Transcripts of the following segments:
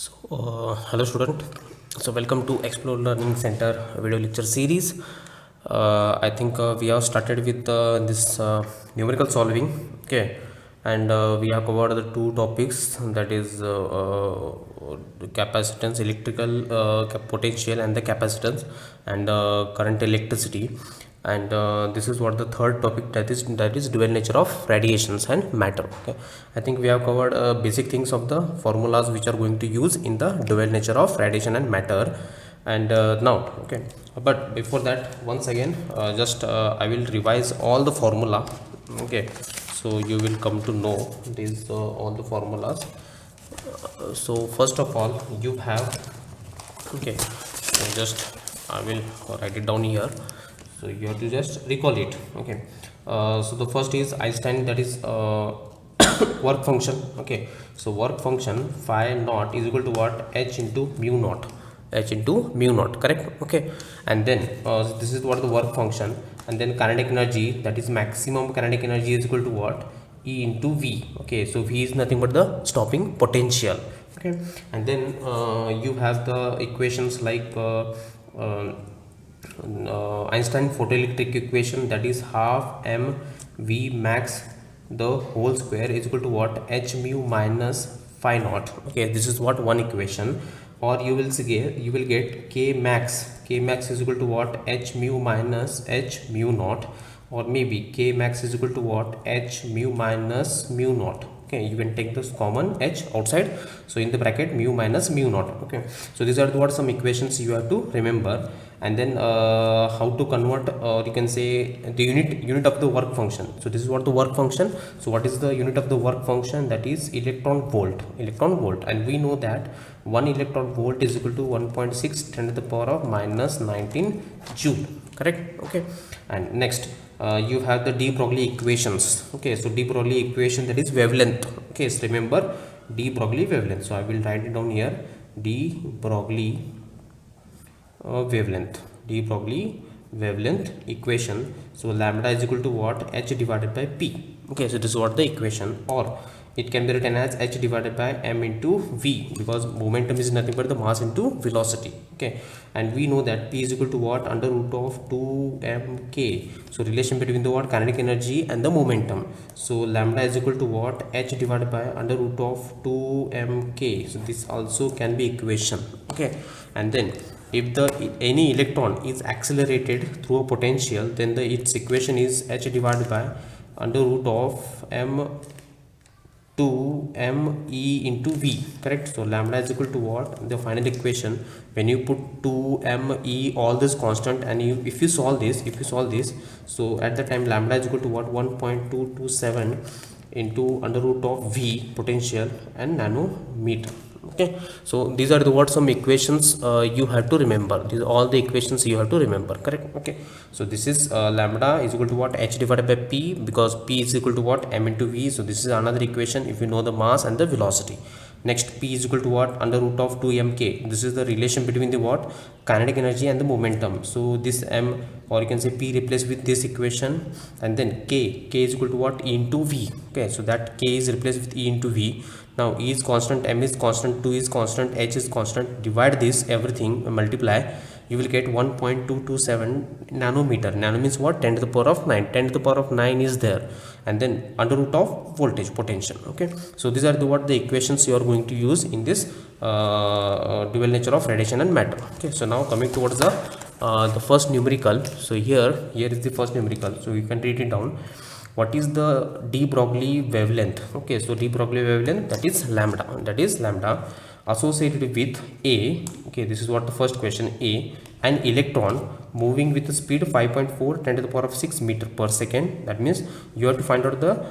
Hello student. So welcome to Explore Learning Center video lecture series. I think we have started with this numerical solving. Okay, and we have covered the two topics, that is the capacitance, electrical potential, and the capacitance and current electricity. And this is what the third topic, that is dual nature of radiations and matter. Okay, I think we have covered basic things of the formulas which are going to use in the dual nature of radiation and matter. And now, okay, but before that, once again, just I will revise all the formula. Okay, so you will come to know these all the formulas. So first of all, you have, okay, so just I will write it down here, so you have to just recall it. Okay, so the first is Einstein, that is work function. Okay, so work function phi naught is equal to what? H into mu naught. H into mu naught, correct? Okay, and then this is what the work function, and then kinetic energy, that is maximum kinetic energy, is equal to what? E into V. Okay, so V is nothing but the stopping potential. Okay, and then you have the equations like Einstein photoelectric equation, that is half m V max the whole square is equal to what? H mu minus phi naught. Okay, this is what one equation. Or you will see, you will get K max is equal to what? H mu minus H mu naught. Or maybe K max is equal to what? H mu minus mu naught. Okay, you can take this common H outside, so in the bracket mu minus mu naught. Okay, so these are what some equations you have to remember. And then how to convert, or you can say the unit of the work function. So this is what the work function. So what is the unit of the work function? That is electron volt. And we know that 1 electron volt is equal to 1.6 10 to the power of minus 19 joule, correct? Okay, and next you have the de Broglie equations. Okay, so de Broglie equation, that is wavelength. Okay, so remember de Broglie wavelength. So I will write it down here, de Broglie wavelength equation. So lambda is equal to what? H divided by P. Okay, so this is what the equation. Or it can be written as H divided by m into V, because momentum is nothing but the mass into velocity. Okay, and we know that P is equal to what? Under root of 2mk. So relation between the what? Kinetic energy and the momentum. So lambda is equal to what? H divided by under root of 2mk. So this also can be equation. Okay, and then if any electron is accelerated through a potential, then its equation is H divided by under root of m 2 m e into V, correct? So lambda is equal to what? The final equation, when you put 2 m e, all this constant, and if you solve this, so at the time lambda is equal to what? 1.227 into under root of V potential and nanometer. Okay, so these are the what some equations you have to remember. These are all the equations you have to remember, correct? Okay, so this is lambda is equal to what? H divided by P, because P is equal to what? M into V. So this is another equation if you know the mass and the velocity. Next, P is equal to what? Under root of 2mk. This is the relation between the what? Kinetic energy and the momentum. So this m, or you can say P, replaced with this equation, and then k is equal to what? E into V. Okay, so that k is replaced with E into V. Now E is constant, M is constant, 2 is constant, H is constant. Divide this everything, multiply, you will get 1.227 nanometer. Nano means what? 10 to the power of 9. 10 to the power of 9 is there, and then under root of voltage potential. Okay, so these are the equations you are going to use in this dual nature of radiation and matter. Okay, so now coming towards the first numerical. So here is the first numerical, so you can write it down. What is the de Broglie wavelength? Okay, so de Broglie wavelength, that is lambda associated with A. Okay, this is what the first question. A, an electron moving with the speed 5.4 10 to the power of 6 meter per second. That means you have to find out the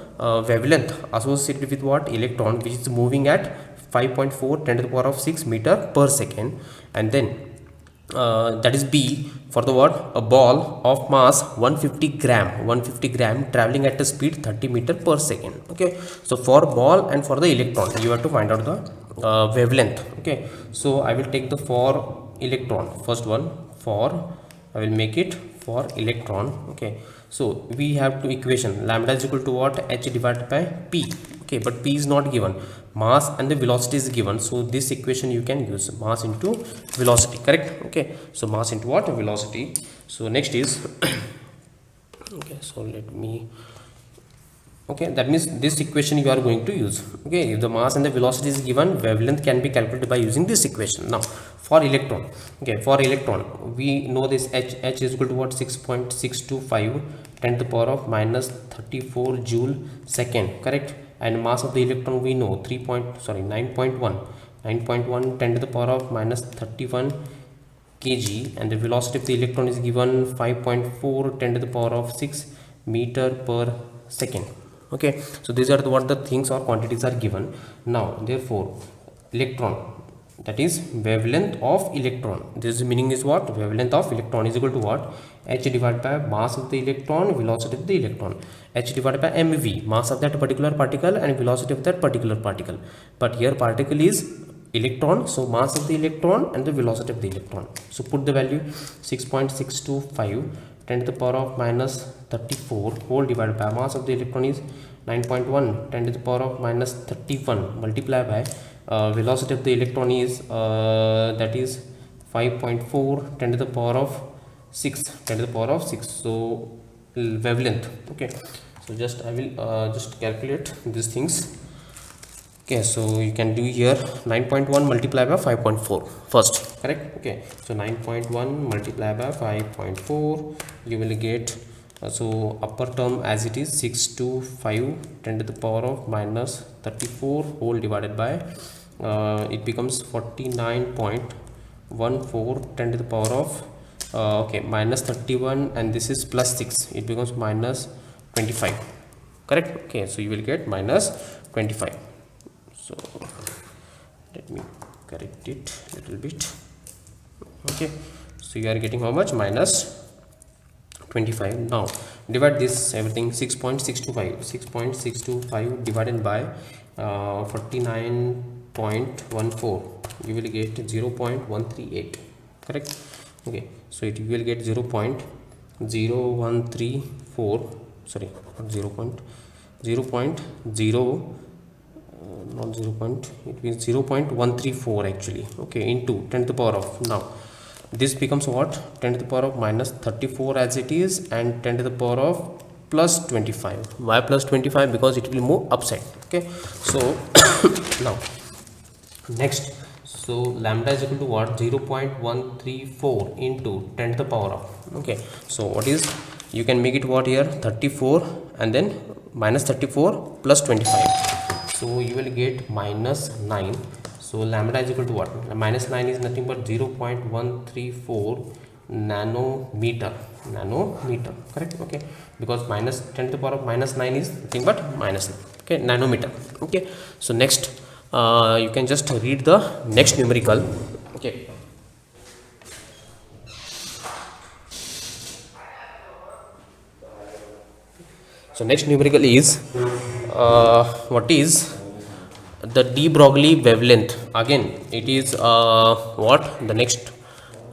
wavelength associated with what? Electron which is moving at 5.4 10 to the power of 6 meter per second. And then that is B, for the what? A ball of mass 150 gram traveling at a speed 30 meter per second. Okay, so for ball and for the electron you have to find out the wavelength. Okay, so I will take the for electron, first one. For, I will make it for electron. Okay, so we have two equation, lambda is equal to what? H divided by P. okay, but p is not given. Mass and the velocity is given, so this equation you can use, mass into velocity, correct? Okay, so mass into what? Velocity. So next is okay, so let me, okay, that means this equation you are going to use. Okay, if the mass and the velocity is given, wavelength can be calculated by using this equation. Now for electron, okay, for electron we know this h is equal to what? 6.625 10 to the power of minus 34 joule second, correct? And mass of the electron we know 9.1 10 to the power of minus 31 kg, and the velocity of the electron is given 5.4 10 to the power of 6 meter per second. Okay, so these are what the things or quantities are given. Now therefore electron, that is wavelength of electron, this meaning is what? Wavelength of electron is equal to what? H divided by mass of the electron, velocity of the electron. H divided by mv, mass of that particular particle and velocity of that particular particle. But here particle is electron, so mass of the electron and the velocity of the electron. So put the value 6.625 10 to the power of minus 34 whole divided by mass of the electron is 9.1 10 to the power of minus 31 multiply by velocity of the electron is that is 5.4 10 to the power of 6 10 to the power of 6. So wavelength, okay, so just I will just calculate these things. Okay, so you can do here 9.1 multiply by 5.4 first, correct? Okay, so 9.1 multiply by 5.4 you will get so upper term as it is 625 10 to the power of minus 34 whole divided by it becomes 49.14 10 to the power of okay, minus 31, and this is plus 6, it becomes minus 25, correct? Okay, so you will get minus 25. So let me correct it a little bit. Okay, so you are getting how much? Minus 25. Now divide this everything. 6.625 divided by 49.14, you will get 0.138, correct? Okay, so it you will get 0.0134, sorry, not 0.0 not 0 point, it means 0.134 actually, okay, into 10 to the power of, now this becomes what? 10 to the power of minus 34 as it is, and 10 to the power of plus 25. Why plus 25? Because it will move upside. Okay, so now next, so lambda is equal to what? 0.134 into 10 to the power of, okay, so what is, you can make it what here? 34 and then minus 34 plus 25, so you will get minus 9. So lambda is equal to what? Minus 9 is nothing but 0.134 nanometer, correct? Okay, because minus 10 to the power of minus 9 is nothing but minus 9, okay, nanometer. Okay, so next you can just read the next numerical. Okay, so next numerical is what is the de Broglie wavelength. Again it is what the next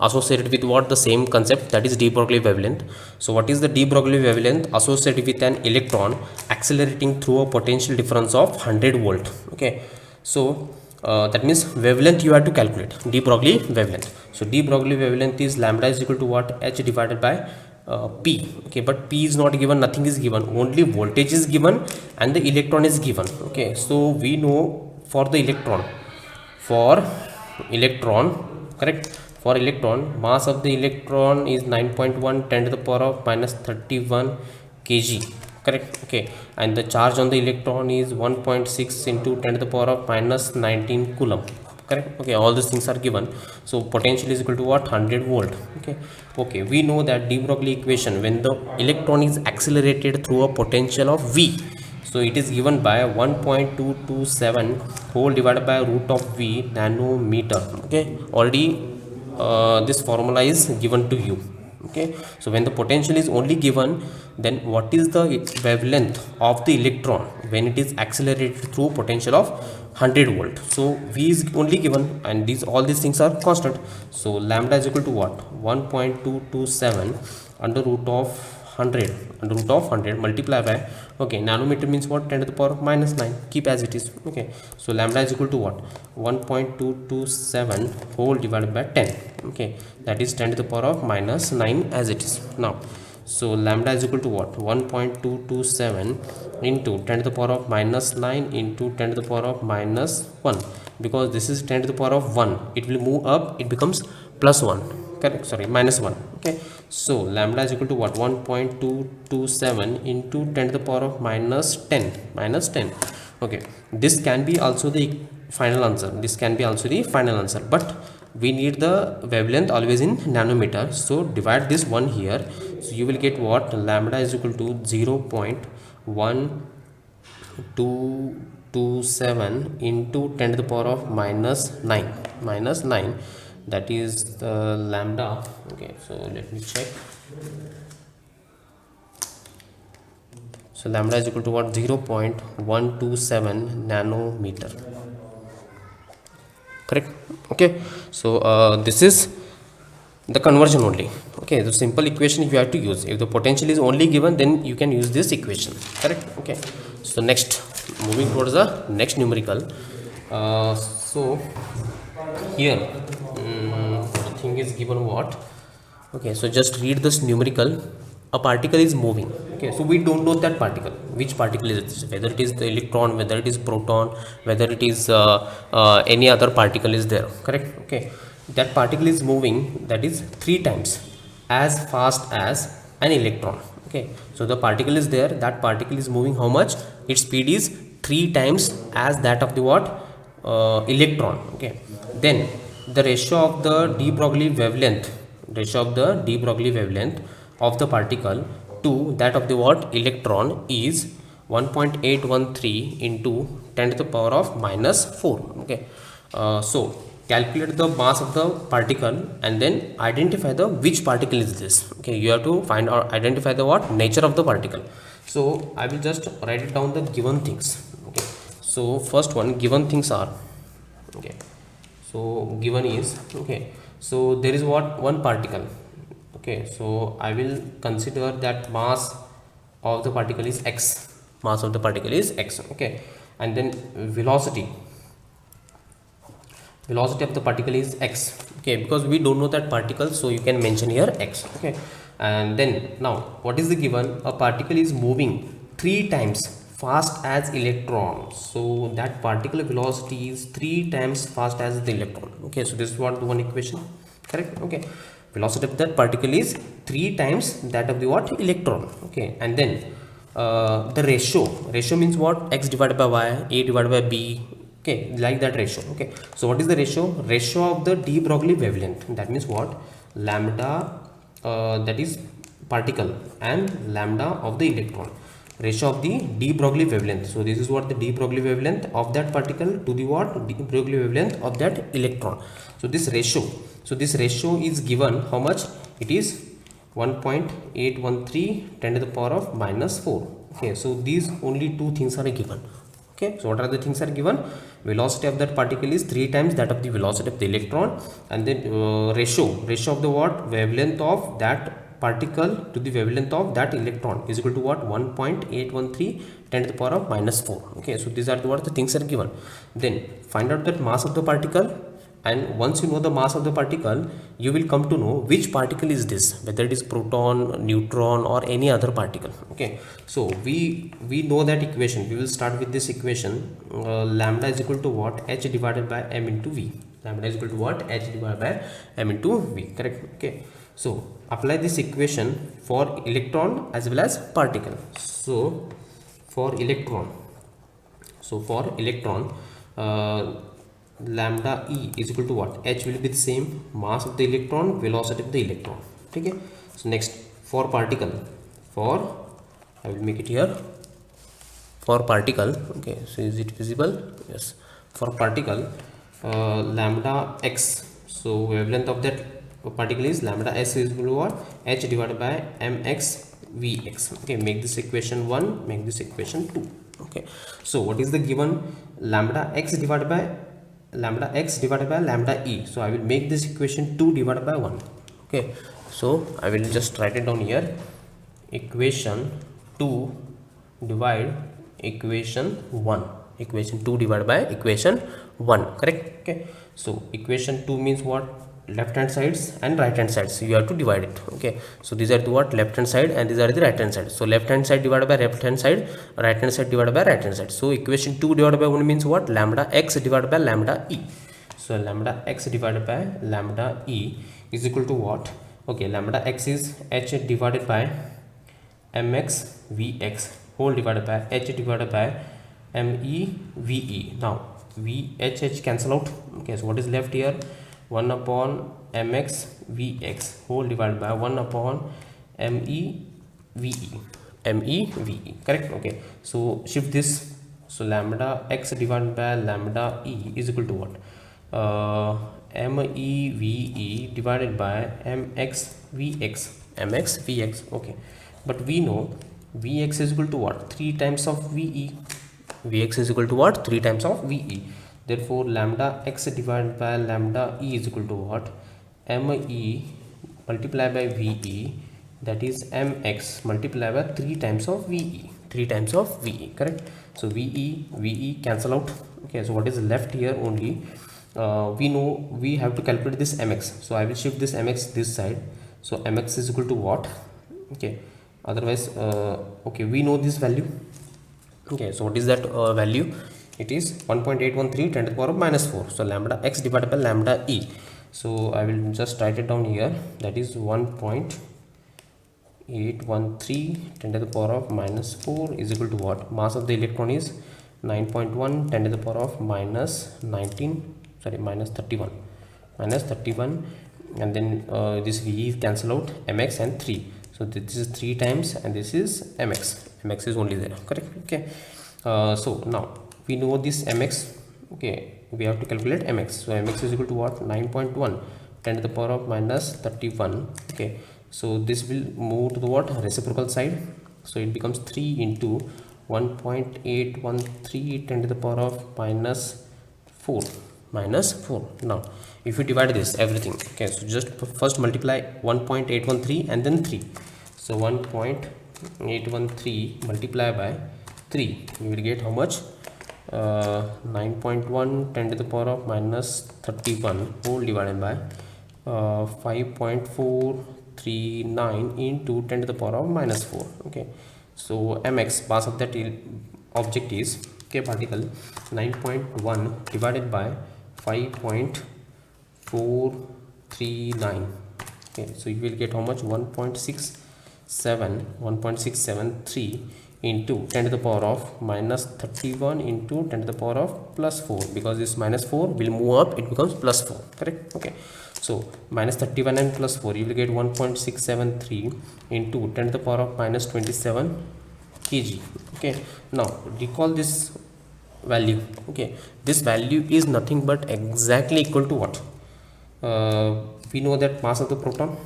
associated with what? The same concept, that is de Broglie wavelength. So what is the de Broglie wavelength? Associated with an electron accelerating through a potential difference of 100 volt. Okay, so that means wavelength you have to calculate, de Broglie wavelength. So de Broglie wavelength is lambda is equal to what? H divided by P. Okay, but P is not given, nothing is given, only voltage is given and the electron is given. Okay, so we know for the electron, correct, for electron, mass of the electron is 9.1 10 to the power of minus 31 kg, correct? Okay, and the charge on the electron is 1.6 into 10 to the power of minus 19 coulomb, correct? Okay, all these things are given. So potential is equal to what? 100 volt. Okay, we know that de Broglie equation, when the electron is accelerated through a potential of V, so it is given by 1.227 whole divided by root of V nanometer. Okay, already this formula is given to you. Okay, so when the potential is only given, then what is the wavelength of the electron when it is accelerated through potential of 100 volt? So V is only given and all these things are constant. So lambda is equal to what? 1.227 under root of 100 under root of 100 multiply by, okay, nanometer means what, 10 to the power of minus 9, keep as it is. Okay, so lambda is equal to what, 1.227 whole divided by 10. Okay, that is 10 to the power of minus 9 as it is. Now, so lambda is equal to what, 1.227 into 10 to the power of minus 9 into 10 to the power of minus 1, because this is 10 to the power of 1, it will move up, it becomes plus 1, correct, sorry, minus 1. Okay, so lambda is equal to what, 1.227 into 10 to the power of minus 10. Okay, this can be also the final answer, this can be also the final answer, but we need the wavelength always in nanometer, so divide this one here. So you will get what, lambda is equal to 0.1227 into 10 to the power of minus 9, that is the lambda. Okay, so let me check. So lambda is equal to what, 0.127 nanometer, correct. Okay, so this is the conversion only. Okay, the simple equation you have to use. If the potential is only given, then you can use this equation, correct. Okay, so next, moving towards the next numerical. So here the thing is given what, okay, so just read this numerical. A particle is moving. Okay, so we don't know that particle, which particle is it, whether it is the electron, whether it is proton, whether it is any other particle is there, correct. Okay, that particle is moving, that is 3 times as fast as an electron. Okay, so the particle is there, that particle is moving how much, its speed is 3 times as that of the what, electron. Okay, then the ratio of the de Broglie wavelength, of the particle to that of the what, electron, is 1.813 into 10 to the power of minus 4. Okay, so calculate the mass of the particle and then identify the which particle is this. Okay, you have to find or identify the what, nature of the particle. So I will just write it down, the given things. Okay, so first one, given things are, okay, so given is, okay, so there is what, one particle. Okay, so I will consider that mass of the particle is x, okay, and then velocity of the particle is x. Okay, because we don't know that particle, so you can mention here x. Okay, and then now what is the given, a particle is moving 3 times fast as electron, so that particular velocity is 3 times fast as the electron. Okay, so this is what the one equation, correct. Okay, velocity of that particle is 3 times that of the what, electron. Okay, and then the ratio means what, x divided by y, a divided by b. Okay, like that ratio. Okay, so what is the ratio of the de Broglie wavelength, that means what, lambda, that is particle, and lambda of the electron, ratio of the de Broglie wavelength. So this is what, the de Broglie wavelength of that particle to the what, de Broglie wavelength of that electron. So this ratio is given how much, it is 1.813 10 to the power of minus 4. Okay, so these only two things are given. Okay, so what are the things are given, velocity of that particle is 3 times that of the velocity of the electron, and then ratio of the what, wavelength of that particle to the wavelength of that electron is equal to what, 1.813 10 to the power of minus 4. Okay, so these are the what, the things are given. Then find out that mass of the particle, and once you know the mass of the particle, you will come to know which particle is this, whether it is proton, neutron, or any other particle. Okay, so we know that equation. We will start with this equation, lambda is equal to what, h divided by m into v. Lambda is equal to what, h divided by m into v, correct. Okay, so apply this equation for electron as well as particle. So for electron, lambda e is equal to what, h will be the same, mass of the electron, velocity of the electron. Okay, so next for particle, I will make it here for particle. Okay, so is it visible? Yes, for particle, lambda x, so wavelength of that particle is lambda s is equal to what, h divided by mx vx. Okay, make this equation 1, make this equation 2. Okay, so what is the given, lambda x divided by lambda e. So I will make this equation 2 divided by 1. Okay, so I will just write it down here, equation 2 divide equation 1, equation 2 divided by equation 1, correct? Okay, so equation 2 means what? Left hand sides and right hand sides, so you have to divide it. Okay, so these are the what? Left hand side, and these are the right hand side. So left hand side divided by left hand side, right hand side divided by right hand side. So equation 2 divided by 1 means what? Lambda x divided by lambda e. So lambda x divided by lambda e is equal to what? Okay, lambda x is h divided by mx vx whole divided by h divided by me ve. Now h cancel out. Okay, so what is left here? 1 upon mx vx whole divided by 1 upon me ve, correct? Okay, so shift this. So lambda x divided by lambda e is equal to what? meve divided by mx vx. Okay, but we know vx is equal to what? 3 times of ve. Vx is equal to what? 3 times of ve. Therefore lambda x divided by lambda e is equal to what? me multiplied by ve, that is mx multiplied by 3 times of ve. 3 times of ve, correct? So ve cancel out. Okay, so what is left here? Only we know we have to calculate this mx, so I will shift this mx this side. So mx is equal to what? Okay, otherwise okay, we know this value. Okay, so what is that value? It is 1.813 10 to the power of minus 4. So lambda x divided by lambda e. So I will just write it down here, that is 1.813 10 to the power of minus 4 is equal to what? Mass of the electron is 9.1 10 to the power of minus 31, and then this v cancel out, mx and 3. So this is 3 times and this is mx is only there, correct? Okay, so now we know this mx. Okay, we have to calculate mx. So mx is equal to what? 9.1 10 to the power of minus 31. Okay, so this will move to the what? Reciprocal side. So it becomes 3 into 1.813 10 to the power of minus 4. Now if you divide this everything, okay, so just first multiply 1.813 and then 3. So 1.813 multiplied by 3, you will get how much? 9.1 10 to the power of minus 31 whole divided by 5.439 into 10 to the power of minus 4. Okay, so mx, mass of that object is, okay, particle, 9.1 divided by 5.439. okay, so you will get how much? 1.673 into 10 to the power of minus 31 into 10 to the power of plus 4, because this minus 4 will move up, it becomes plus 4, correct? Okay, so minus 31 and plus 4, you will get 1.673 into 10 to the power of minus 27 kg. Okay, now recall this value. Okay, this value is nothing but exactly equal to what? We know that mass of the proton.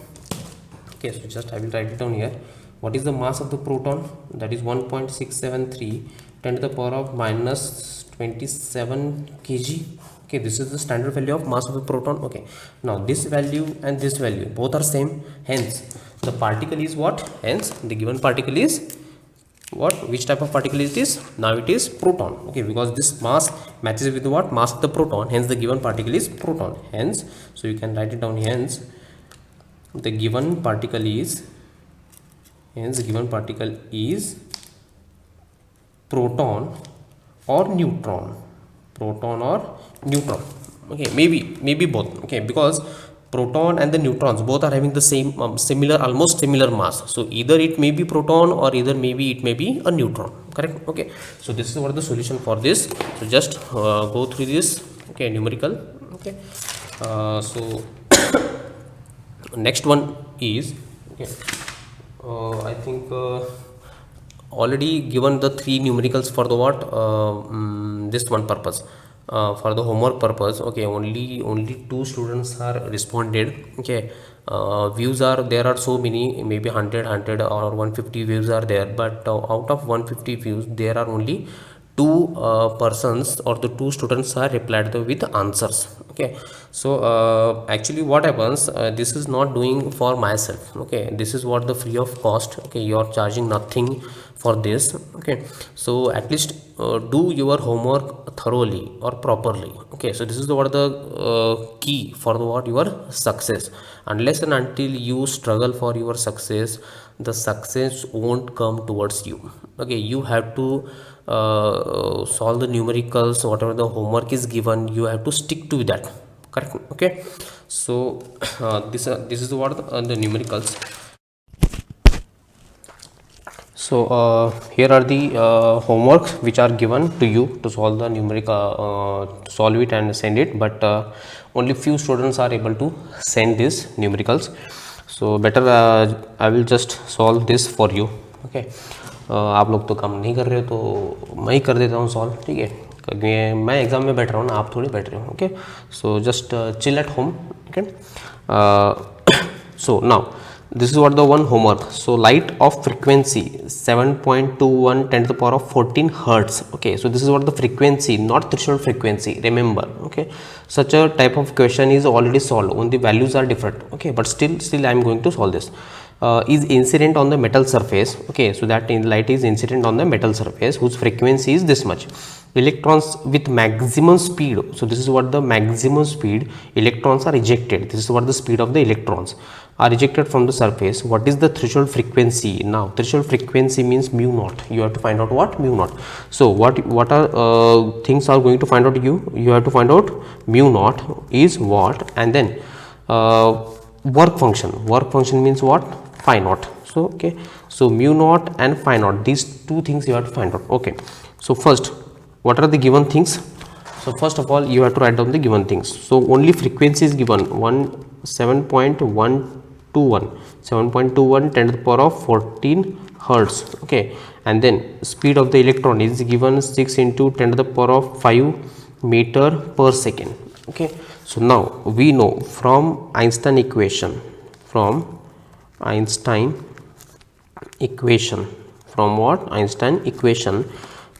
Okay, so just I will write it down here. What is the mass of the proton? That is 1.673 10 to the power of minus 27 kg. Okay, this is the standard value of mass of the proton. Okay, now this value and this value both are same, hence the particle is what? Hence the given particle is what? Which type of particle is this? Now it is proton. Okay, because this mass matches with what? Mass of the proton, hence the given particle is proton. Hence, so you can write it down, hence the given particle is, proton or neutron. Okay, maybe both. Okay, because proton and the neutrons both are having the same almost similar mass, so either it may be proton or either maybe it may be a neutron, correct? Okay, so this is what the solution for this. So just go through this, okay, numerical. Okay, so next one is, okay, I think already given the 3 numericals for the what? This one purpose, for the homework purpose. Okay, only 2 students are responded. Okay, views are there, are so many, maybe 100 or 150 views are there, but out of 150 views there are only 2 persons or the 2 students are replied with answers. Okay, so actually what happens, this is not doing for myself. Okay, this is what the free of cost. Okay, you are charging nothing for this. Okay, so at least do your homework thoroughly or properly. Okay, so this is the what the key for the what your success. Unless and until you struggle for your success, the success won't come towards you. Okay, you have to solve the numericals, whatever the homework is given, you have to stick to that, correct? Okay, so this is what the numericals. So here are the homework which are given to you to solve the numeric to solve it and send it, but only few students are able to send these numericals. So better I will just solve this for you. Okay, आप लोग तो काम नहीं कर रहे हो तो मैं ही कर देता हूँ सॉल्व, ठीक है, क्योंकि मैं एग्जाम में बैठ रहा हूँ ना, आप थोड़ी बैठ रहे हो. Okay, so just chill at home. Okay, so now this is what the one homework. So light of frequency 7.21 10 to the power of 14 hertz. Okay, so this is what the frequency, not threshold frequency, remember. Okay, such a type of question is already solved, only values are different. Okay, but still I am going to solve this. Is incident on the metal surface. Okay, so that in light is incident on the metal surface whose frequency is this much. Electrons with maximum speed, so this is what the maximum speed electrons are ejected, this is what the speed of the electrons are ejected from the surface. What is the threshold frequency? Now threshold frequency means mu naught, you have to find out what mu naught. So what are things are going to find out, you have to find out mu naught is what, and then work function means what, phi naught. So okay, so mu naught and phi naught, these two things you have to find out. Okay, so first what are the given things? So first of all you have to write down the given things. So only frequency is given 7.21 10 to the power of 14 hertz. Okay, and then speed of the electron is given 6 into 10 to the power of 5 meter per second. Okay, so now we know from Einstein equation, from what Einstein equation,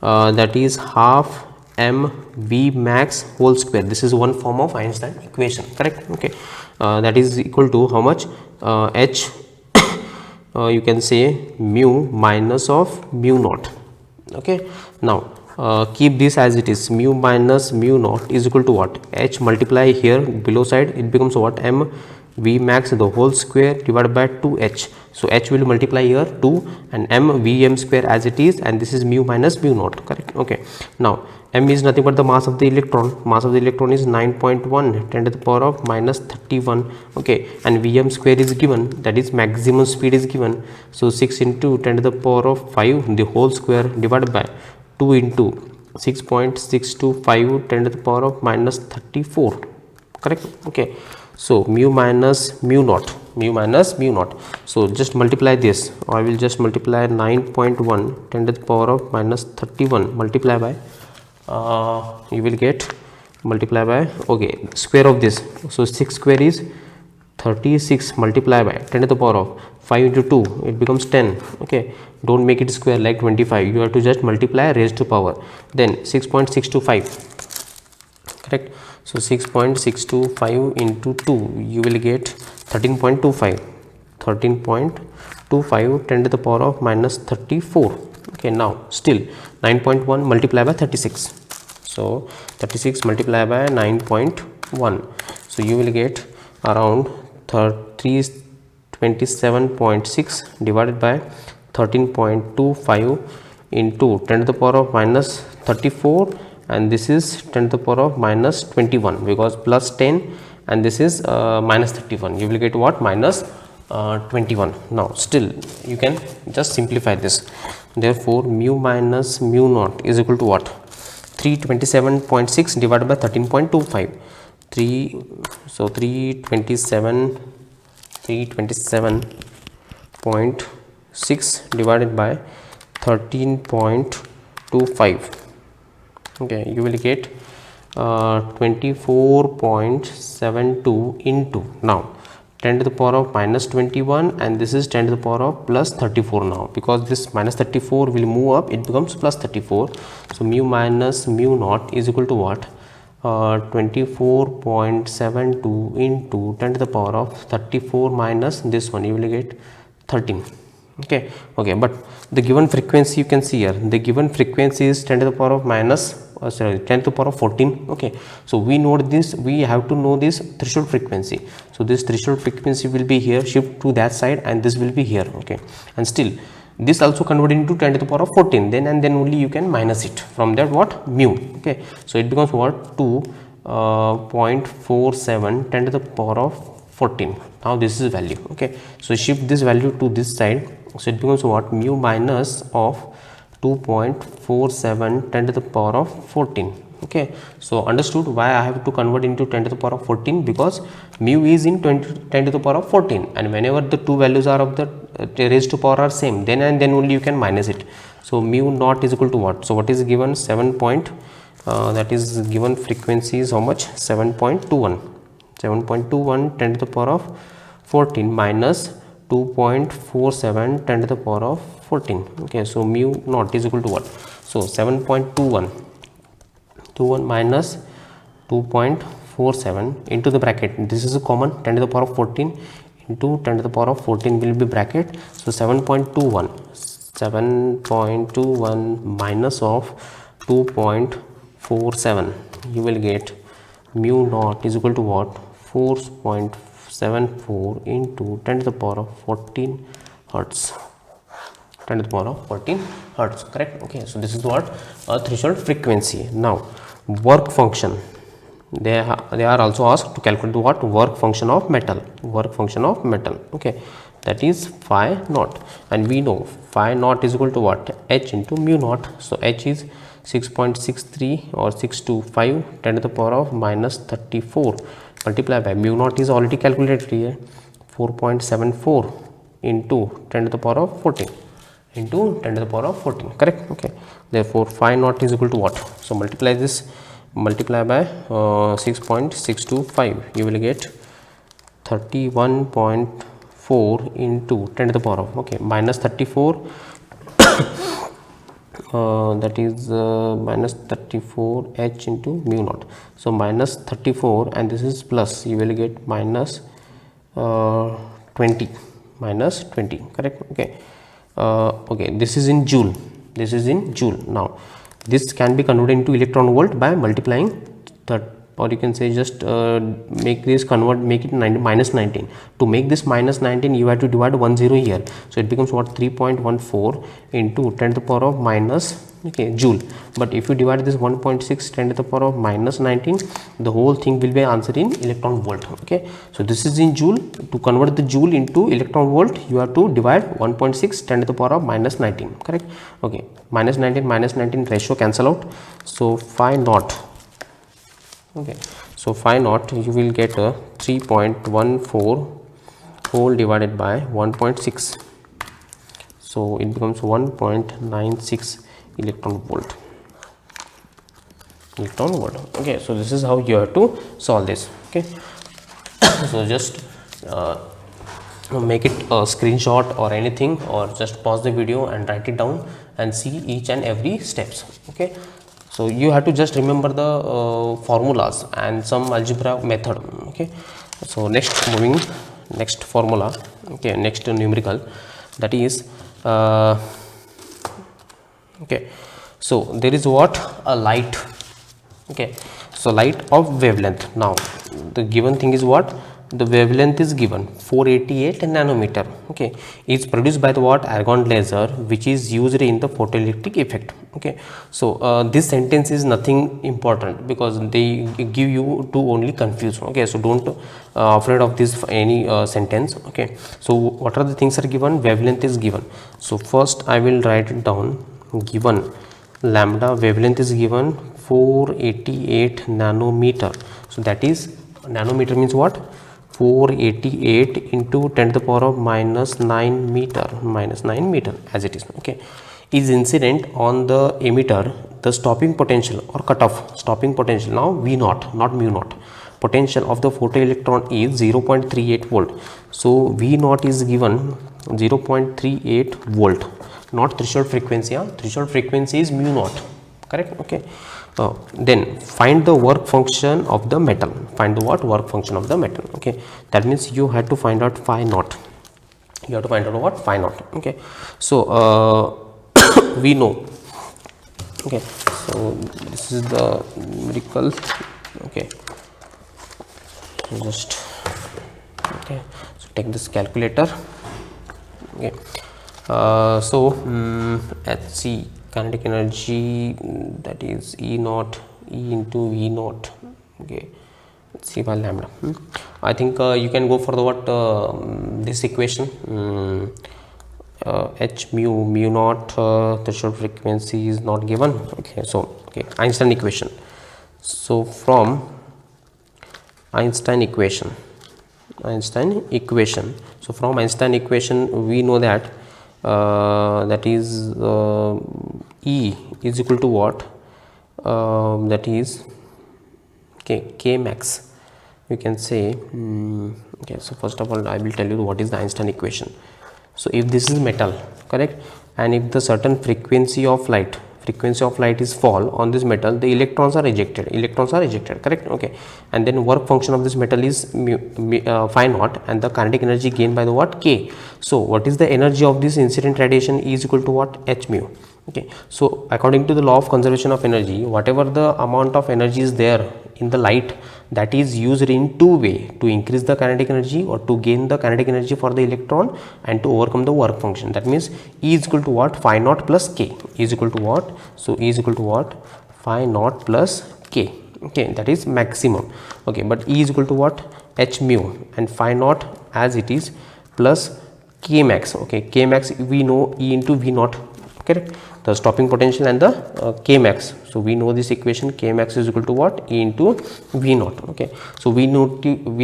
that is half m v max whole square. This is one form of Einstein equation, correct? Okay, that is equal to how much, h you can say mu minus of mu naught. Okay, now keep this as it is, mu minus mu naught is equal to what, h multiply here below side, it becomes what, m v max the whole square divided by 2h. So h will multiply here 2 and m vm square as it is, and this is mu minus mu naught, correct? Okay, now m is nothing but the mass of the electron. Mass of the electron is 9.1 10 to the power of minus 31. Okay, and vm square is given, that is maximum speed is given. So 6 into 10 to the power of 5 the whole square divided by 2 into 6.625 10 to the power of minus 34, correct? Okay, so mu minus mu naught, so just multiply this, or I will just multiply 9.1 10 to the power of minus 31 multiply by you will get multiply by, okay, square of this. So 6 square is 36 multiply by 10 to the power of 5 into 2, it becomes 10. Okay, don't make it square like 25, you have to just multiply raised to power, then 6.625, correct? So 6.625 into 2, you will get 13.25 10 to the power of minus 34. Okay, now still 9.1 multiply by 36, so 36 multiply by 9.1, so you will get around 327.6 divided by 13.25 into 10 to the power of minus 34, and this is 10 to the power of minus 21, because plus 10 and this is minus 31, you will get what, minus 21. Now still you can just simplify this, therefore mu minus mu naught is equal to what, 327.6 divided by 13.25, 327.6 divided by 13.25. Okay, you will get 24.72 into, now 10 to the power of minus 21, and this is 10 to the power of plus 34 now, because this minus 34 will move up, it becomes plus 34. So mu minus mu naught is equal to what, 24.72 into 10 to the power of 34 minus this one, you will get 13. Okay, but the given frequency, you can see here, the given frequency is 10 to the power of minus 10 to the power of 14. Okay, so we know this, we have to know this threshold frequency. So this threshold frequency will be here, shift to that side, and this will be here. Okay, and still this also converted into 10 to the power of 14, then and then only you can minus it from that, what, mu. Okay, so it becomes what, 2.47 10 to the power of 14. Now this is value. Okay, so shift this value to this side, so it becomes what, mu minus of 2.47 10 to the power of 14. Okay, so understood why I have to convert into 10 to the power of 14, because mu is in 10 to the power of 14, and whenever the two values are of the raised to power are same, then and then only you can minus it. So mu naught is equal to what? So what is given? 7 point that is given frequency is how much? 7.21 10 to the power of 14 minus 2.47 10 to the power of 14. Okay, so mu naught is equal to what? So 7.21 minus 2.47 into the bracket, this is a common, 10 to the power of 14 into 10 to the power of 14 will be bracket. So 7.21 minus of 2.47, you will get mu naught is equal to what? 4.74 into 10 to the power of 14 hertz. 10 to the power of 14 hertz, correct? Okay, so this is what a threshold frequency. Now work function, they are also asked to calculate the what? Work function of metal. Okay, that is phi naught, and we know phi naught is equal to what? H into mu naught. So H is 6.63 or 625 10 to the power of minus 34 multiplied by mu naught is already calculated here, 4.74 into 10 to the power of 14 into 10 to the power of 14, correct? Okay, therefore phi naught is equal to what? So multiply this, multiply by 6.625, you will get 31.4 into 10 to the power of, okay, minus 34 that is minus 34 h into mu naught. So minus 34, and this is plus, you will get minus 20, correct? Okay, okay, this is in joule, now this can be converted into electron volt by multiplying that, or you can say just make this make it minus 19. To make this minus 19, you have to divide 10 here, so it becomes what? 3.14 into 10 to the power of minus, okay, joule. But if you divide this 1.6 10 to the power of minus 19, the whole thing will be answered in electron volt. Okay, so this is in joule. To convert the joule into electron volt, you have to divide 1.6 10 to the power of minus 19, correct? Okay, minus 19 ratio cancel out, so phi naught, okay, so phi naught you will get a 3.14 whole divided by 1.6, so it becomes 1.96 electron volt. Okay, so this is how you have to solve this. Okay, so just make it a screenshot or anything, or just pause the video and write it down and see each and every steps. Okay, so you have to just remember the formulas and some algebra method. Okay, so next formula, okay, next numerical, that is okay, so there is what? A light. Okay, so light of wavelength. Now the given thing is what? The wavelength is given 488 nanometer. Okay, is produced by the what? Argon laser, which is used in the photoelectric effect. Okay, so this sentence is nothing important, because they give you to only confuse. Okay, so don't afraid of this any sentence. Okay, so what are the things are given? Wavelength is given. So first I will write it down. Given lambda wavelength is given 488 nanometer. So that is, nanometer means what? 488 into 10 to the power of minus 9 meter, as it is. Okay, is incident on the emitter the stopping potential or cutoff stopping potential. Now V naught, not mu naught, potential of the photoelectron is 0.38 volt. So V naught is given 0.38 volt, not threshold frequency. Threshold frequency is mu naught, correct? Okay, Then find the work function of the metal. Find the what? Work function of the metal. Okay, that means you had to find out phi naught. You have to find out what? Phi naught. Okay, so we know. Okay, so this is the numerical. Okay, so just okay, so take this calculator. Okay, HC kinetic energy, that is E naught E into V naught. Okay, C by lambda. I think you can go for the what this equation. H mu naught threshold frequency is not given. Okay, so okay, Einstein equation. So from Einstein equation, so from Einstein equation we know that that is E is equal to what? That is K max. You can say okay, so first of all I will tell you what is the Einstein equation. So if this is metal, correct, and if the certain frequency of light is fall on this metal, the electrons are ejected, correct. Okay, and then work function of this metal is phi naught, and the kinetic energy gained by the what? K. So what is the energy of this incident radiation? is equal to what? H mu. Okay, so according to the law of conservation of energy, whatever the amount of energy is there in the light, that is used in two way: to increase the kinetic energy or to gain the kinetic energy for the electron, and to overcome the work function. That means E is equal to what? Phi naught plus K. E is equal to what? So E is equal to what? Phi naught plus K. Okay, that is maximum. Okay, but E is equal to what? H mu, and phi naught as it is plus K max. Okay, K max we know E into V naught, correct, the stopping potential, and the K max. So we know this equation, K max is equal to what? E into V naught. Okay, so we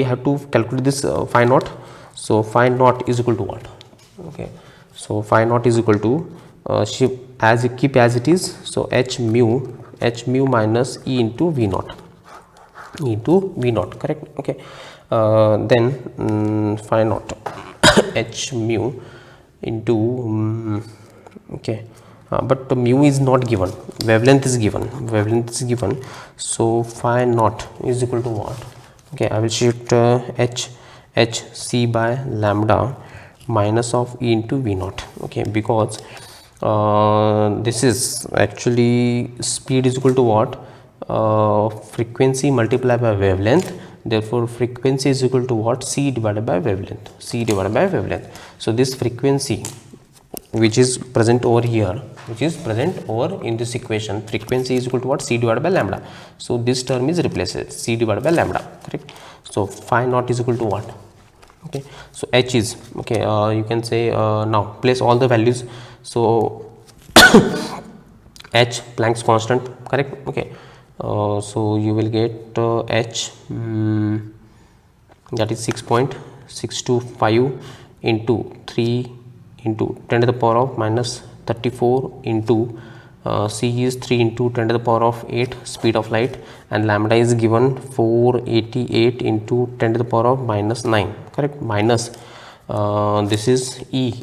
have to calculate this phi naught. So phi naught is equal to what? Okay, so phi naught is equal to keep as it is. So H mu minus E into V naught, correct. Okay, then phi naught H mu into okay, but the mu is not given, wavelength is given. So phi naught is equal to what? Okay, I will shift H C by lambda minus of E into V naught. Okay, because this is actually speed is equal to what? Frequency multiplied by wavelength. Therefore frequency is equal to what? C divided by wavelength. So this frequency which is present over here, in this equation, frequency is equal to what? C divided by lambda. So this term is replaced, C divided by lambda, correct. So phi naught is equal to what? Okay, so H is okay, you can say now place all the values. So H, Planck's constant, correct. Okay, so you will get H that is 6.625 into 3 into 10 to the power of minus 34 into C is 3 into 10 to the power of 8 speed of light, and lambda is given 488 into 10 to the power of minus 9, correct, minus this is E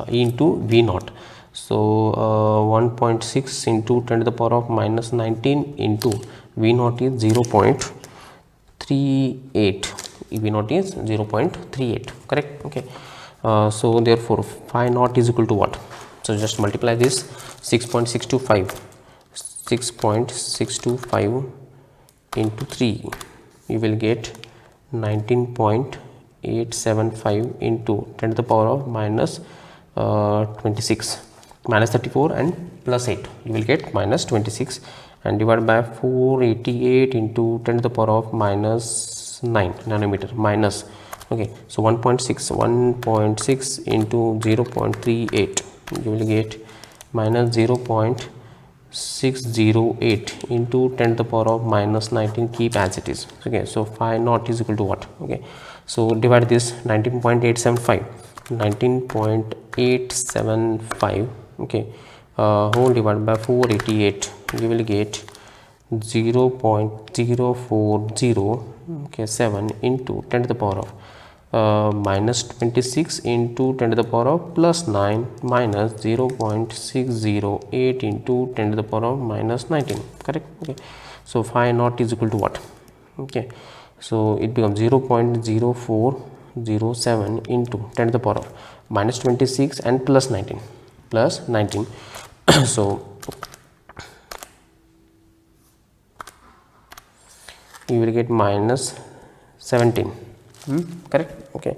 into V naught. So 1.6 into 10 to the power of minus 19 into V naught is 0.38. V naught is 0.38, correct. Okay, so therefore phi naught is equal to what? So just multiply this 6.625 into 3, you will get 19.875 into 10 to the power of minus 26, minus 34 and plus 8, you will get minus 26, and divided by 488 into 10 to the power of minus 9 nanometer minus. Okay, so 1.6 into 0.38, you will get minus 0.608 into 10 to the power of minus 19, keep as it is. Okay, so phi naught is equal to what? Okay, so divide this 19.875, okay, whole divided by 488, you will get 0.0407 into 10 to the power of minus 26 into 10 to the power of plus 9 minus 0.608 into 10 to the power of minus 19, correct. Okay, so phi naught is equal to what? Okay, so it becomes 0.0407 into 10 to the power of minus 26 and plus 19 so you will get minus 17, correct. Okay,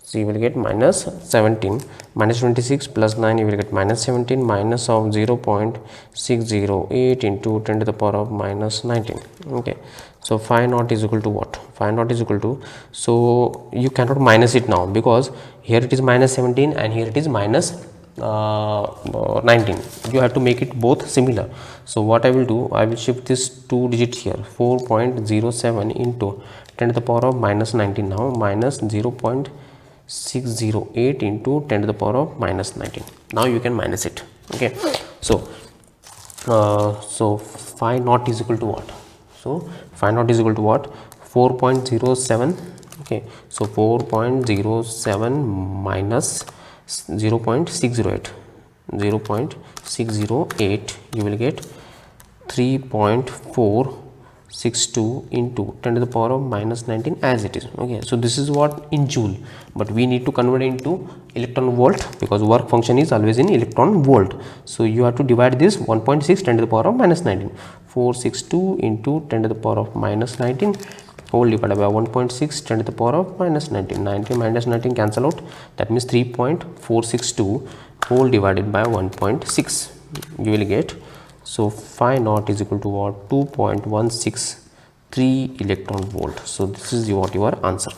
so you will get minus 17 minus 26 plus 9, you will get minus 17 minus of 0.608 into 10 to the power of minus 19. Okay, so phi naught is equal to what? Phi naught is equal to, so you cannot minus it now because here it is minus 17 and here it is minus 19. You have to make it both similar. So what I will do, I will shift this 2 digits here, 4.07 into 10 to the power of minus 19, now minus 0.608 into 10 to the power of minus 19. Now you can minus it. Okay, so phi naught is equal to what? So phi naught is equal to what? 4.07. okay, so 4.07 minus 0.608 you will get 3.462 into 10 to the power of minus 19 as it is. Okay, so this is what in joule, but we need to convert it into electron volt because work function is always in electron volt. So you have to divide this 1.6 10 to the power of minus 19, 462 into 10 to the power of minus 19 whole divided by 1.6 10 to the power of minus 19. 19 minus 19 cancel out, that means 3.462 whole divided by 1.6 you will get. So phi naught is equal to what? 2.163 electron volt. So this is what your answer.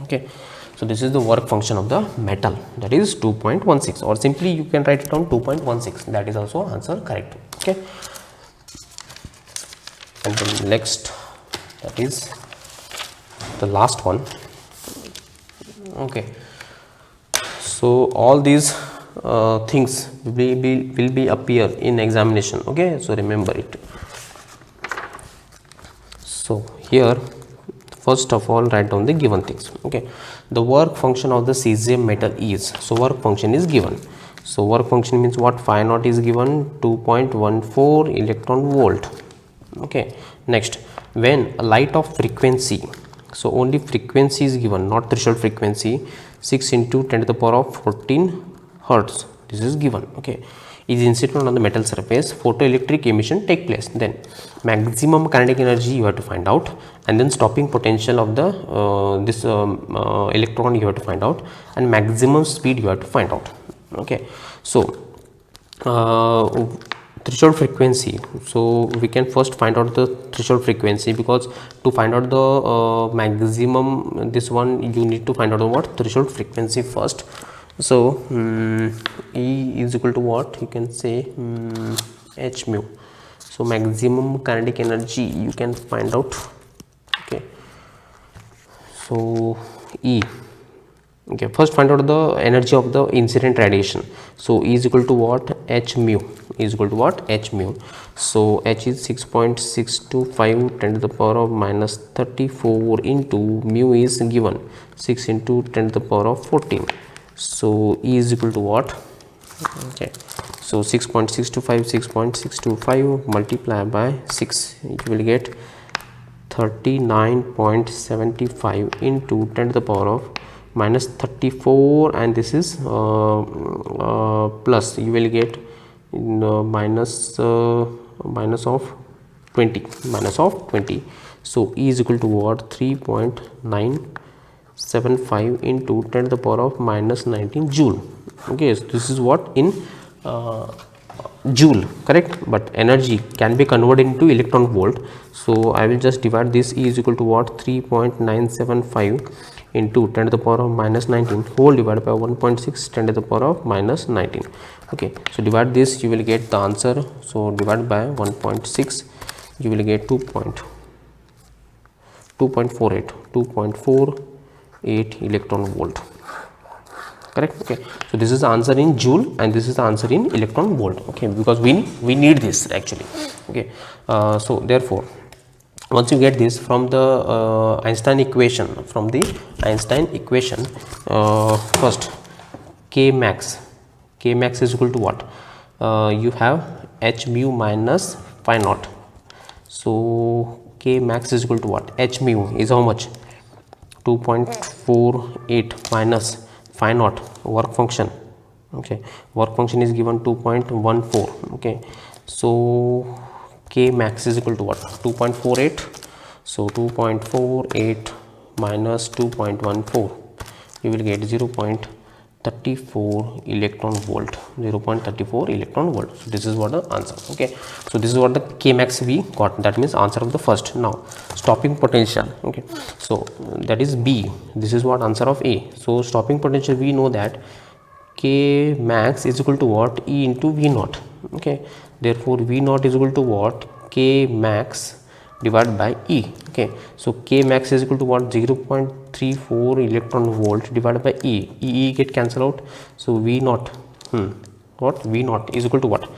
Okay, so this is the work function of the metal, that is 2.16, or simply you can write it down 2.16, that is also answer correct. Okay, and then next, that is the last one. Okay, so all these things will be appear in examination. Okay, so remember it. So here first of all write down the given things. Okay, the work function of the cesium metal is, so work function is given. So work function means what? Phi naught is given 2.14 electron volt. Okay, next, when a light of frequency, so only frequency is given, not threshold frequency, 6 into 10 to the power of 14 hertz, this is given. Okay, is incident on the metal surface, photoelectric emission take place, then maximum kinetic energy you have to find out, and then stopping potential of the electron you have to find out, and maximum speed you have to find out. Okay, so threshold frequency, so we can first find out the threshold frequency, because to find out the maximum, this one you need to find out what? Threshold frequency first. So E is equal to what? You can say h mu. So maximum kinetic energy you can find out. Okay, so E. Okay, first find out the energy of the incident radiation. So E is equal to what? H mu is equal to what? H mu. So H is 6.625 10 to the power of minus 34 into mu is given 6 into 10 to the power of 14. So E is equal to what? Okay, so 6.625 multiply by 6, you will get 39.75 into 10 to the power of minus 34, and this is plus, you will get minus of 20. So E is equal to what? 3.975 into 10 to the power of minus 19 joule. Okay, so this is what in joule, correct, but energy can be converted into electron volt. So I will just divide this. E is equal to what? 3.975 into 10 to the power of minus 19 whole divided by 1.6 10 to the power of minus 19. Okay, so divide this, you will get the answer. So divide by 1.6, you will get 2.48 electron volt, correct. Okay, so this is the answer in joule and this is the answer in electron volt. Okay, because we need this actually. Okay, so therefore once you get this from the Einstein equation, from the Einstein equation. First, k max is equal to what? You have h mu minus phi naught. So k max is equal to what? H mu is how much? 2.48 minus phi naught, work function. Okay, work function is given 2.14. okay, so k max is equal to what? 2.48. so 2.48 minus 2.14, you will get 0.34 electron volt. 0.34 electron volt. So this is what the answer. Okay, so this is what the k max we got. That means answer of the first. Now stopping potential. Okay, so that is B. This is what answer of A. So stopping potential, we know that k max is equal to what? E into V naught. Okay, therefore V naught is equal to what? K max divided by E. Okay, so k max is equal to what? 0.34 electron volt divided by E. E get cancelled out. So V naught, what? V naught is equal to what?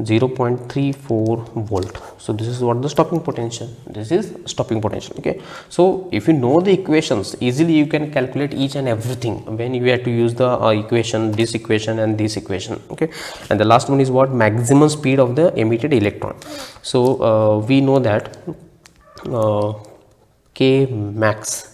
0.34 volt. So this is what the stopping potential. This is stopping potential. Okay, so if you know the equations, easily you can calculate each and everything when you have to use the equation, this equation and this equation. Okay, and the last one is what? Maximum speed of the emitted electron. So we know that k max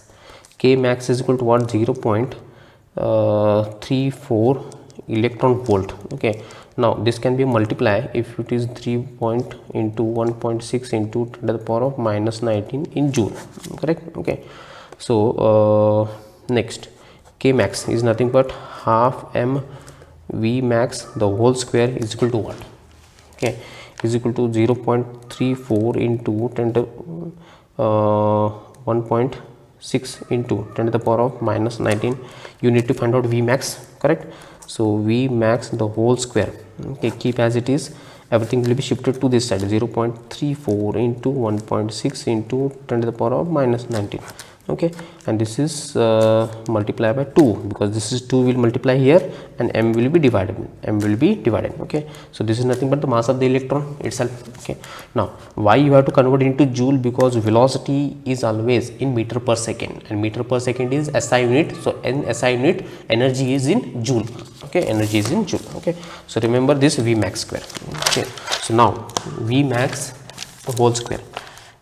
is equal to what? 0.34 electron volt. Okay, now this can be multiplied if it is 3 point into 1.6 into 10 to the power of minus 19 in joule. Correct? Okay, so next, k max is nothing but half m v max the whole square is equal to what? Okay, is equal to 0.34 into 10 to 1.6 into 10 to the power of minus 19. You need to find out V max. Correct? So V max the whole square. Okay, keep as it is. Everything will be shifted to this side. 0.34 into 1.6 into 10 to the power of minus 19. Okay, and this is multiplied by 2, because this is 2 will multiply here and m will be divided. Okay, so this is nothing but the mass of the electron itself. Okay, now why you have to convert into joule? Because velocity is always in meter per second and meter per second is SI unit. So in SI unit, energy is in joule. Okay, energy is in joule. Okay, so remember this V max square. Okay, so now V max the whole square.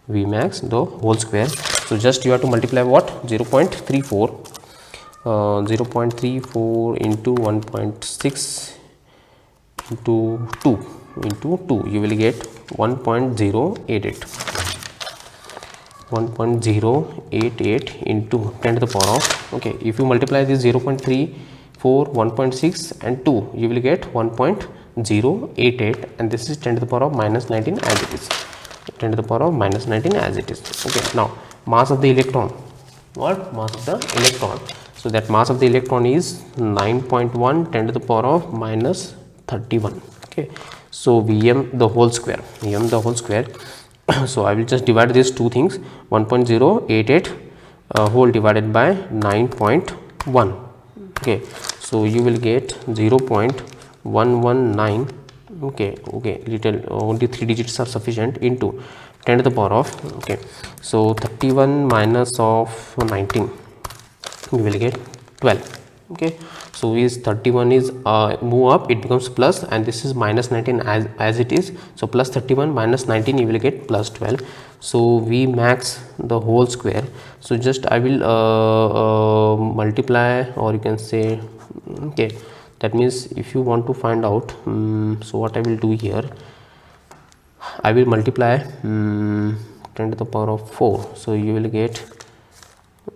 V max the whole square. So just you have to multiply what? 0.34 into 1.6 into 2 into 2, you will get 1.088 into 10 to the power of, okay, if you multiply this 0.34 1.6 and 2, you will get 1.088, and this is 10 to the power of minus 19 as it is. 10 to the power of minus 19 as it is. Okay, now mass of the electron. What? Mass of the electron. So that mass of the electron is 9.1 10 to the power of minus 31. Okay, so Vm the whole square. So I will just divide these two things. 1.088 whole divided by 9.1. Okay, so you will get 0.119. okay, little only 3 digits are sufficient into 10 to the power of, okay, so 31 minus of 19, you will get 12. Okay, so is 31 is move up, it becomes plus, and this is minus 19 as it is. So plus 31 minus 19, you will get plus 12. So V max the whole square. So just I will multiply, or you can say, okay, that means if you want to find out, so what I will do here, I will multiply 10 to the power of 4. So you will get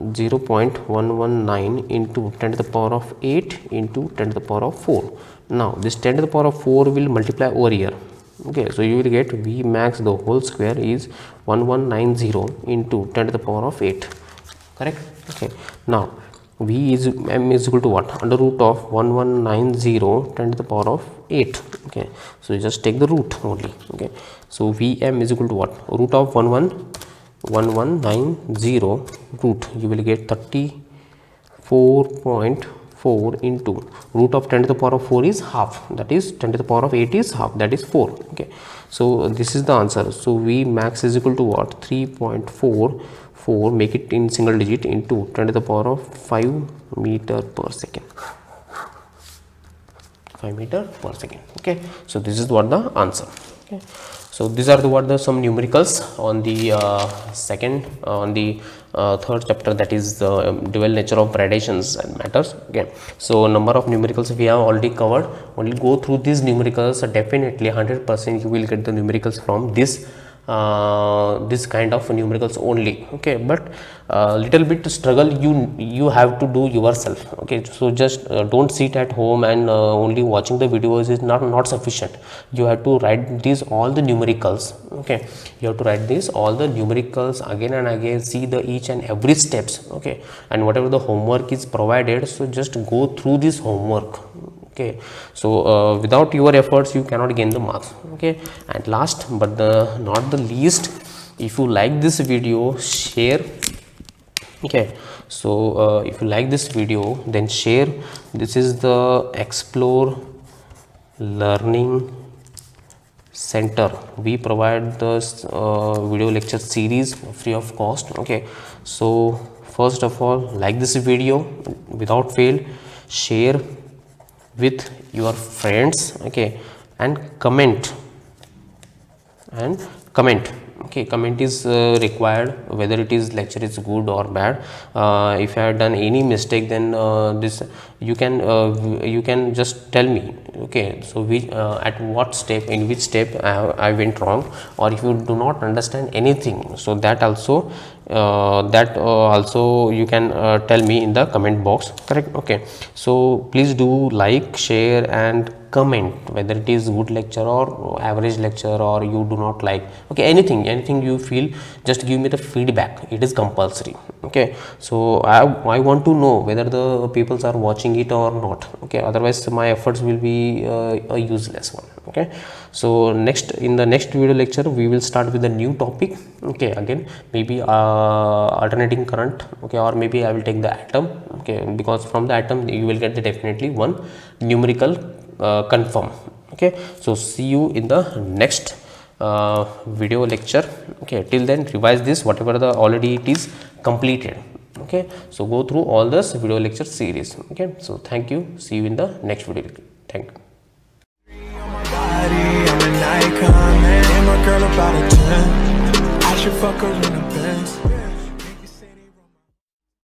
0.119 into 10 to the power of 8 into 10 to the power of 4. Now this 10 to the power of 4 will multiply over here. Okay, so you will get V max the whole square is 1190 into 10 to the power of 8. Correct? Okay, now V is m is equal to what? Under root of 1190 10 to the power of 8. Okay, so you just take the root only. Okay, so Vm is equal to what? Root of 1190 root, you will get 34.4 into root of 10 to the power of 4 is half, that is 10 to the power of 8 is half, that is 4. Okay, so this is the answer. So V max is equal to what? 3.4 4, make it in single digit, into 10 to the power of 5 meter per second. 5 meter per second. Okay, so this is what the answer. Okay, so these are the what the some numericals on the third chapter, that is the dual nature of radiations and matters. Okay, so number of numericals we have already covered. Only go through these numericals, definitely 100% you will get the numericals from this kind of numericals only. Okay, but little bit struggle you have to do yourself. Okay, so just don't sit at home and only watching the videos is not sufficient. You have to write these all the numericals. Okay, you have to write these all the numericals again and again, see the each and every steps. Okay, and whatever the homework is provided, so just go through this homework. Okay, so without your efforts you cannot gain the marks. Okay, and last but not the least, if you like this video, share. Okay, so if you like this video, then share. This is the Explore Learning Center. We provide this video lecture series free of cost. Okay, so first of all, like this video without fail, share with your friends. Okay, and comment. Okay, comment is required, whether it is lecture is good or bad. If I have done any mistake, then this you can just tell me. Okay, so we at what step, in which step I went wrong, or if you do not understand anything, so that also you can tell me in the comment box. Correct? Okay, so please do like, share and comment whether it is good lecture or average lecture, or you do not like. Okay, anything you feel, just give me the feedback. It is compulsory. Okay, so I want to know whether the people are watching it or not. Okay, otherwise my efforts will be a useless one. Okay, so in the next video lecture we will start with a new topic. Okay, again maybe alternating current. Okay, or maybe I will take the atom. Okay, because from the atom you will get the definitely one numerical confirm. Okay, so see you in the next video lecture. Okay, till then revise this, whatever the already it is completed. Okay, so go through all this video lecture series. Okay, so thank you, see you in the next video. Thank you. I'm an icon, man. And my girl about a 10. I should fuck her in the Benz.